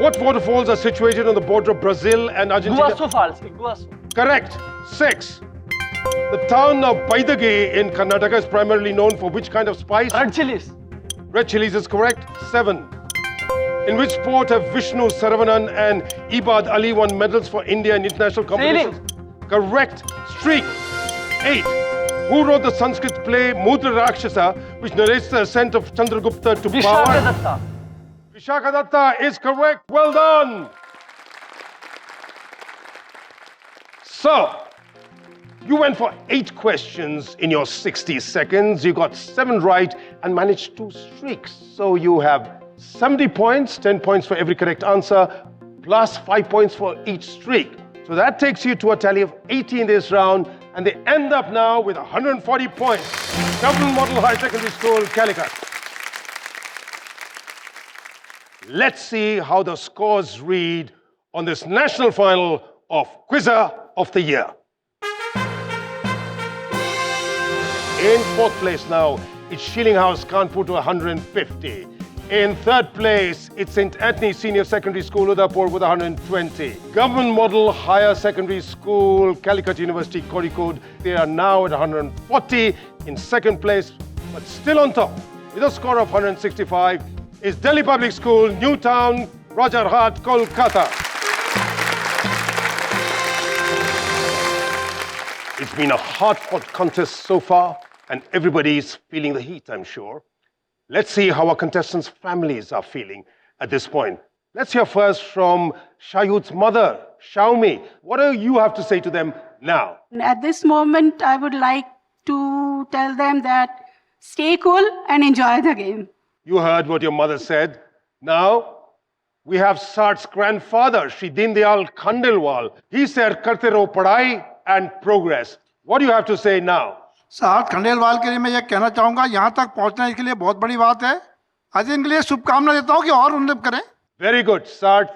What waterfalls are situated on the border of Brazil and Argentina? Iguazu Falls. Iguazu. Correct. 6. The town of Baidagi in Karnataka is primarily known for which kind of spice? Red chilies. Red chilies is correct. 7. In which sport have Vishnu Saravanan and Ibad Ali won medals for India in international competitions? Sailing. Correct. Streak. 8. Who wrote the Sanskrit play Mudra Rakshasa, which narrates the ascent of Chandragupta to power? Vishakadatta. Vishakadatta is correct. Well done. So, you went for 8 questions in your 60 seconds. You got 7 right and managed 2 streaks. So you have 70 points, 10 points for every correct answer, plus 5 points for each streak. So that takes you to a tally of 80 in this round, and they end up now with 140 points. Government Model High Secondary School, Calicut. Let's see how the scores read on this national final of Quizzer of the Year. In 4th place now, it's Sheiling House, Kanpur to 150. In 3rd place, it's St. Anthony Senior Secondary School, Udaipur with 120. Government Model Higher Secondary School, Calicut University, Kozhikode, they are now at 140. In 2nd place, but still on top, with a score of 165, is Delhi Public School, Newtown, Rajarhat, Kolkata. It's been a hard-fought contest so far, and everybody's feeling the heat, I'm sure. Let's see how our contestants' families are feeling at this point. Let's hear first from Shayud's mother, Xiaomi. What do you have to say to them now? At this moment, I would like to tell them that stay cool and enjoy the game. You heard what your mother said. Now, We have Sart's grandfather, Shri Deendayal Khandelwal. He said, "Karte raho padhai and progress." What do you have to say now? साथ खंडेलवाल के लिए मैं ये कहना चाहूँगा, यहाँ तक पहुँचना इसके लिए बहुत बड़ी बात है। आज इनके लिए शुभकामना देता हूँ कि और उन्नत करें। Very good, Sart.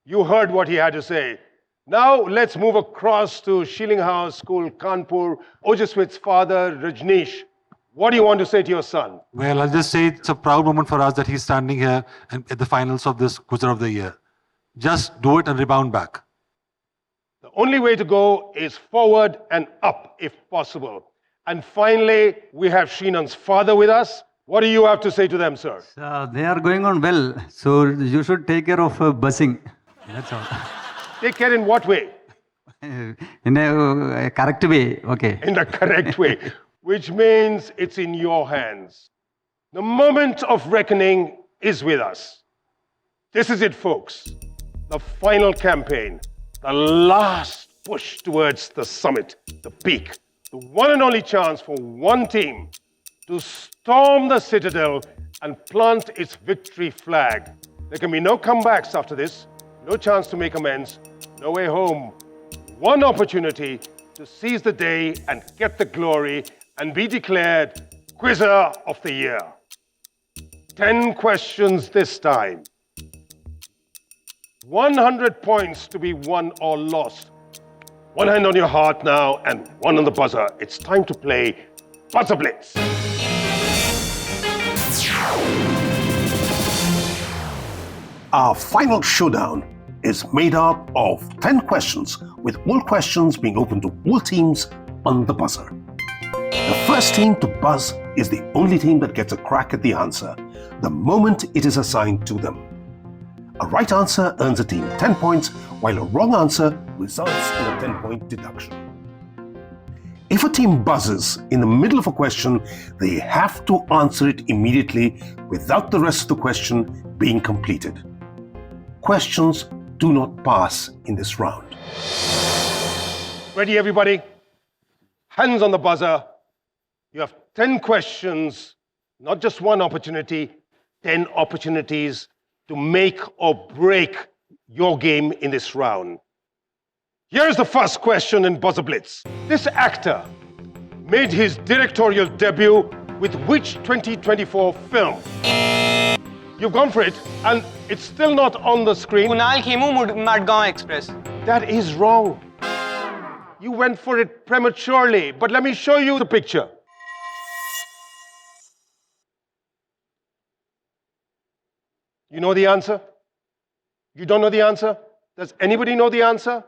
You heard what he had to say. Now let's move across to Sheiling House School, Kanpur. Ojaswit's father, Rajneesh. What do you want to say to your son? Well, I'll just say it's a proud moment for us that he's standing here at the finals of this Quizzer of the Year. Just do it and rebound back. The only way to go is forward and up, if possible. And finally, we have Shinan's father with us. What do you have to say to them, sir? They are going on well, so you should take care of busing. That's all. Take care in what way? In a correct way, okay. In the correct way, which means it's in your hands. The moment of reckoning is with us. This is it, folks. The final campaign, the last push towards the summit, the peak, the one and only chance for one team to storm the citadel and plant its victory flag. There can be no comebacks after this, no chance to make amends, no way home. One opportunity to seize the day and get the glory and be declared Quizzer of the Year. 10 questions this time. 100 points to be won or lost. One hand on your heart now and one on the buzzer. It's time to play Buzzer Blitz. Our final showdown is made up of 10 questions, with all questions being open to all teams on the buzzer. The first team to buzz is the only team that gets a crack at the answer the moment it is assigned to them. A right answer earns a team 10 points, while a wrong answer results in a 10-point deduction. If a team buzzes in the middle of a question, they have to answer it immediately without the rest of the question being completed. Questions do not pass in this round. Ready, everybody? Hands on the buzzer. You have 10 questions, not just one opportunity, 10 opportunities to make or break your game in this round. Here's the first question in Buzzer Blitz. This actor made his directorial debut with which 2024 film? You've gone for it, and it's still not on the screen. Kunal Khemu, Madgaon Express. That is wrong. You went for it prematurely, but let me show you the picture. You know the answer? You don't know the answer? Does anybody know the answer?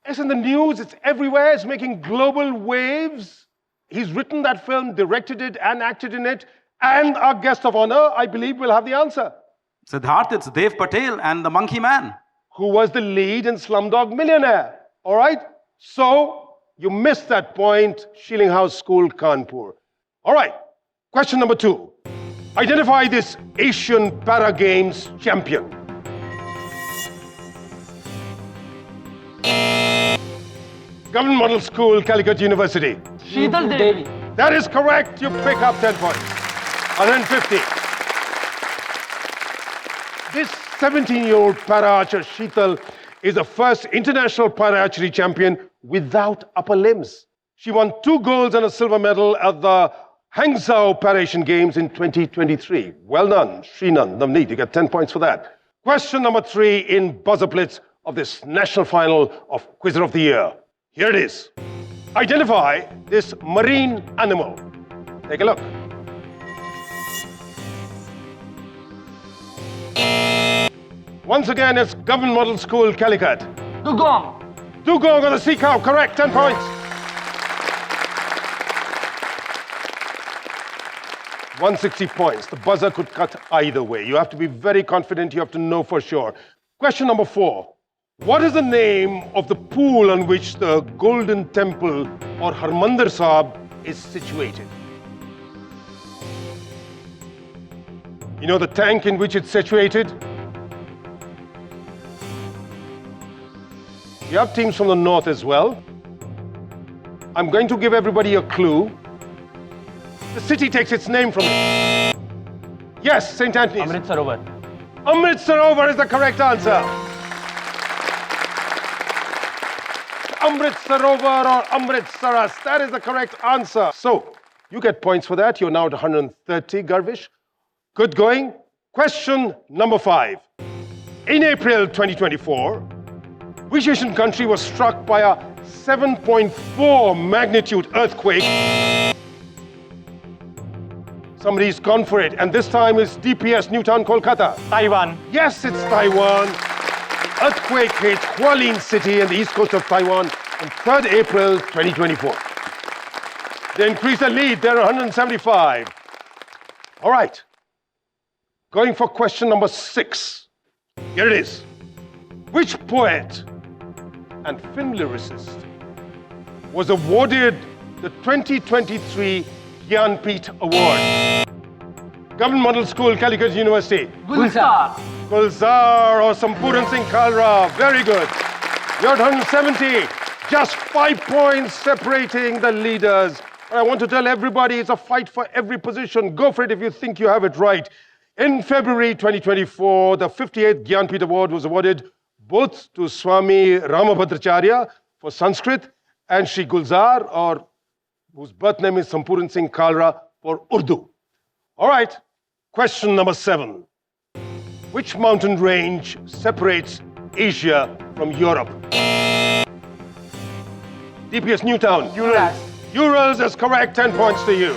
It's in the news, it's everywhere, it's making global waves. He's written that film, directed it, and acted in it. And our guest of honor, I believe, will have the answer. Siddhartha, it's Dev Patel and the Monkey Man. Who was the lead in Slumdog Millionaire. All right? So, you missed that point, Sheiling House School, Kanpur. All right, question number 2. Identify this Asian Para Games champion. Government Model School, Calicut University. Sheetal Devi. That is correct. You pick up 10 points. 150. This 17-year-old para-archer, Sheetal, is the first international para-archery champion without upper limbs. She won 2 golds and a silver medal at the Hangzhou Para-Asian Games in 2023. Well done, Shrinan Navneet. You get 10 points for that. Question number 3 in Buzzer Blitz of this national final of Quizzer of the Year. Here it is. Identify this marine animal. Take a look. Once again, it's Government Model School, Calicut. Dugong. Dugong or the sea cow, correct, 10 points. 160 points. The buzzer could cut either way. You have to be very confident. You have to know for sure. Question number 4. What is the name of the pool on which the Golden Temple or Harmandir Sahib is situated? You know the tank in which it's situated? You have teams from the north as well. I'm going to give everybody a clue. The city takes its name from it. Yes, St. Anthony's. Amrit Sarovar. Amrit Sarovar is the correct answer. Amrit Sarovar or Amrit Saras, that is the correct answer. So, you get points for that. You're now at 130, Garvish. Good going. Question number 5. In April 2024, which Asian country was struck by a 7.4 magnitude earthquake? Somebody's gone for it, and this time it's DPS Newtown, Kolkata. Taiwan. Yes, it's Taiwan. The earthquake hit Hualien City on the east coast of Taiwan on 3rd April 2024. They increased the lead, they're 175. All right. Going for question number 6. Here it is. Which poet and film lyricist was awarded the 2023 Gyanpith Award? Government Model School, Calicut University. Gulzar. Gulzar or Sampuran Singh Kalra. Very good. You're at 170. Just 5 points separating the leaders. And I want to tell everybody it's a fight for every position. Go for it if you think you have it right. In February 2024, the 58th Gyanpith Award was awarded both to Swami Ramabhadracharya for Sanskrit and Shri Gulzar, or whose birth name is Sampuran Singh Kalra, for Urdu. All right, question number 7. Which mountain range separates Asia from Europe? DPS Newtown. Urals. Urals is correct, 10 points to you.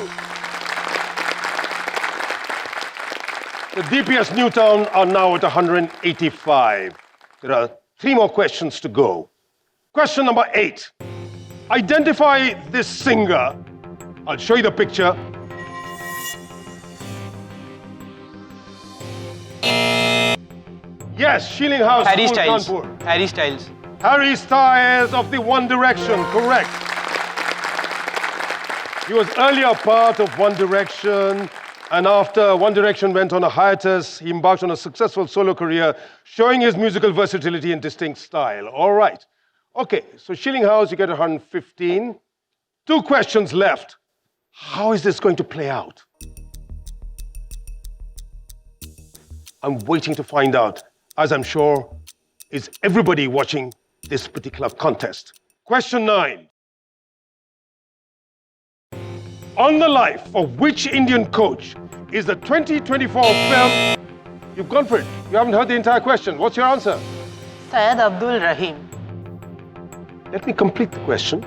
The DPS Newtown are now at 185. There are 3 more questions to go. Question number 8. Identify this singer. I'll show you the picture. Yes, Sheiling House Harry School, Styles. Kanpur. Harry Styles. Harry Styles of the One Direction, correct. He was earlier part of One Direction, and after One Direction went on a hiatus, he embarked on a successful solo career, showing his musical versatility and distinct style. All right. Okay, so Sheiling House, you get 115. 2 questions left. How is this going to play out? I'm waiting to find out, as I'm sure is everybody watching this particular contest. Question 9. On the life of which Indian coach is the 2024 film? You've gone for it. You haven't heard the entire question. What's your answer? Syed Abdul Rahim. Let me complete the question.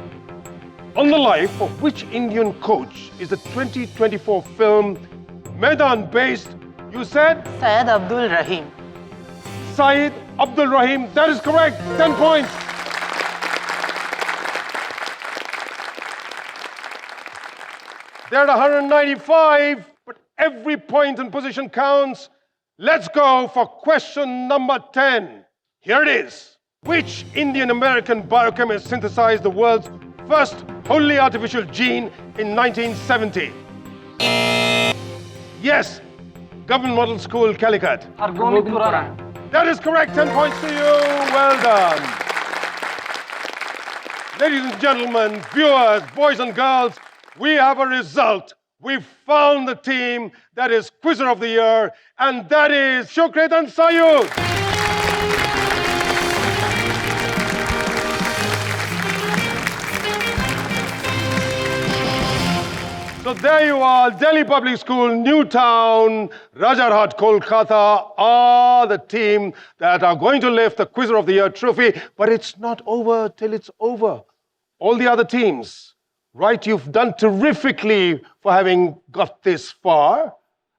On the life of which Indian coach is the 2024 film Maidan based? You said? Syed Abdul Rahim. Syed Abdul Rahim. That is correct. 10 points. They're at 195, but every point and position counts. Let's go for question number 10. Here it is. Which Indian-American biochemist synthesized the world's first wholly artificial gene in 1970? Yes, Government Model School, Calicut. That is correct. 10 points to you. Well done. Ladies and gentlemen, viewers, boys and girls, we have a result. We've found the team that is Quizzer of the Year, and that is Shukret and Sayud. So there you are, Delhi Public School, Newtown, Rajarhat, Kolkata are the team that are going to lift the Quizzer of the Year trophy, but it's not over till it's over. All the other teams, right, you've done terrifically for having got this far.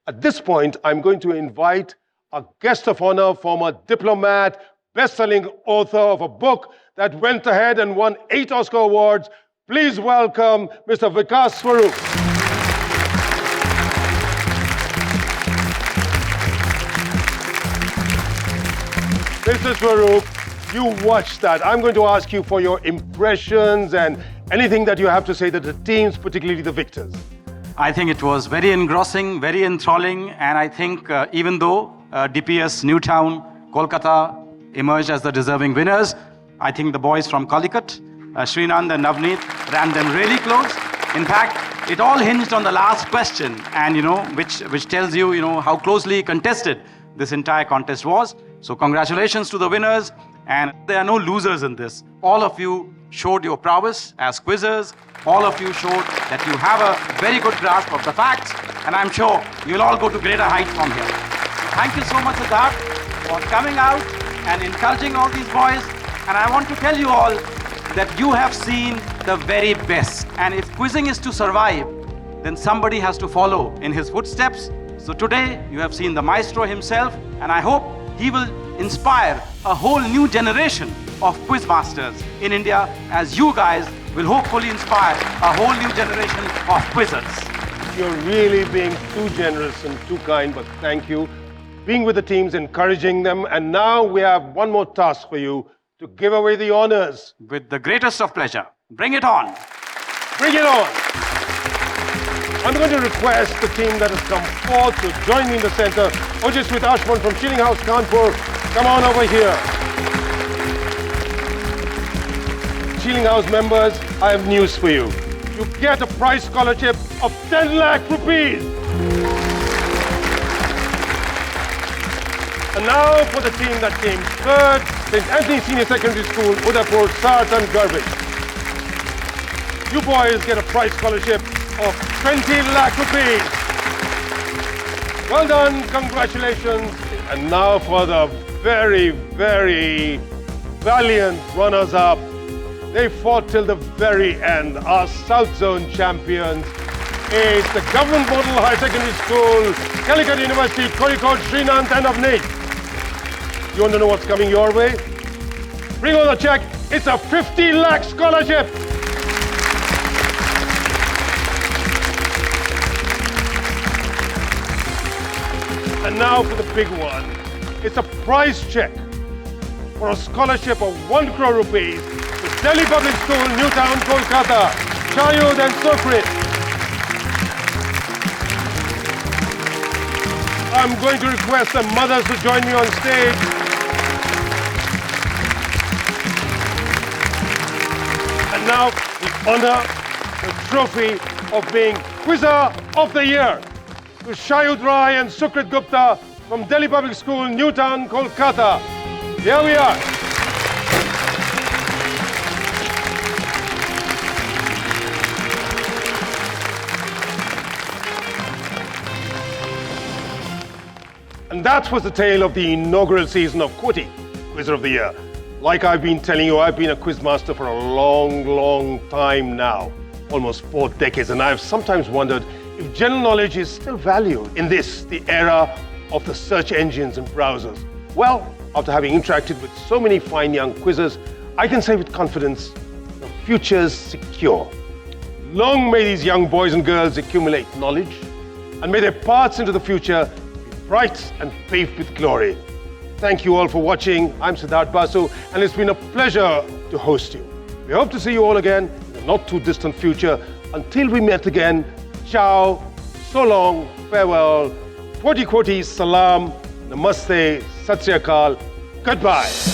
At this point, I'm going to invite a guest of honor, former diplomat, best-selling author of a book that went ahead and won 8 Oscar awards. Please welcome Mr. Vikas Swaroop. Mr. Swaroop, you watched that. I'm going to ask you for your impressions and anything that you have to say that the teams, particularly the victors. I think it was very engrossing, very enthralling, and I think even though DPS Newtown, Kolkata emerged as the deserving winners, I think the boys from Calicut, Srinand and Navneet, ran them really close. In fact, it all hinged on the last question, and which tells you, how closely contested this entire contest was. So congratulations to the winners, and there are no losers in this. All of you showed your prowess as quizzers. All of you showed that you have a very good grasp of the facts, and I'm sure you'll all go to greater heights from here. Thank you so much, Siddharth, for coming out and encouraging all these boys. And I want to tell you all that you have seen the very best. And if quizzing is to survive, then somebody has to follow in his footsteps. So today, you have seen the maestro himself, and I hope he will inspire a whole new generation of quiz masters in India, as you guys will hopefully inspire a whole new generation of quizzers. You're really being too generous and too kind, but thank you. Being with the teams, encouraging them, and now we have one more task for you to give away the honors. With the greatest of pleasure. Bring it on. Bring it on. I'm going to request the team that has come forth to join me in the center. Ojaswit Ashman from Sheiling House, Kanpur. Come on over here. Sheiling House members, I have news for you. You get a prize scholarship of 10 lakh rupees. And now for the team that came third, St. Anthony Senior Secondary School, Udaipur, Sarth and Garvey. You boys get a prize scholarship of 20 lakh rupees. Well done, congratulations. And now for the very, very valiant runners-up. They fought till the very end. Our South Zone champions is the Government Model High Secondary School, Calicut University, Kozhikode, Srinath and Avneet. You want to know what's coming your way? Bring on the check. It's a 50 lakh scholarship. And now for the big one. It's a prize check for a scholarship of 1 crore rupees to Delhi Public School, Newtown, Kolkata, Chayud and Sokrit. I'm going to request the mothers to join me on stage. And now we honor the trophy of being Quizzer of the Year to Shayud Rai and Sukrit Gupta from Delhi Public School, Newtown, Kolkata. Here we are. And that was the tale of the inaugural season of QOTY, Quizzer of the Year. Like I've been telling you, I've been a quizmaster for a long, long time now, almost 4 decades, and I've sometimes wondered if general knowledge is still valued in this, the era of the search engines and browsers. Well, after having interacted with so many fine young quizzers, I can say with confidence, the future's secure. Long may these young boys and girls accumulate knowledge, and may their paths into the future bright and paved with glory. Thank you all for watching. I'm Siddhartha Basu, and it's been a pleasure to host you. We hope to see you all again in the not too distant future. Until we meet again, ciao, so long, farewell, QOTY QOTY, salam, namaste, sat sri akal, goodbye.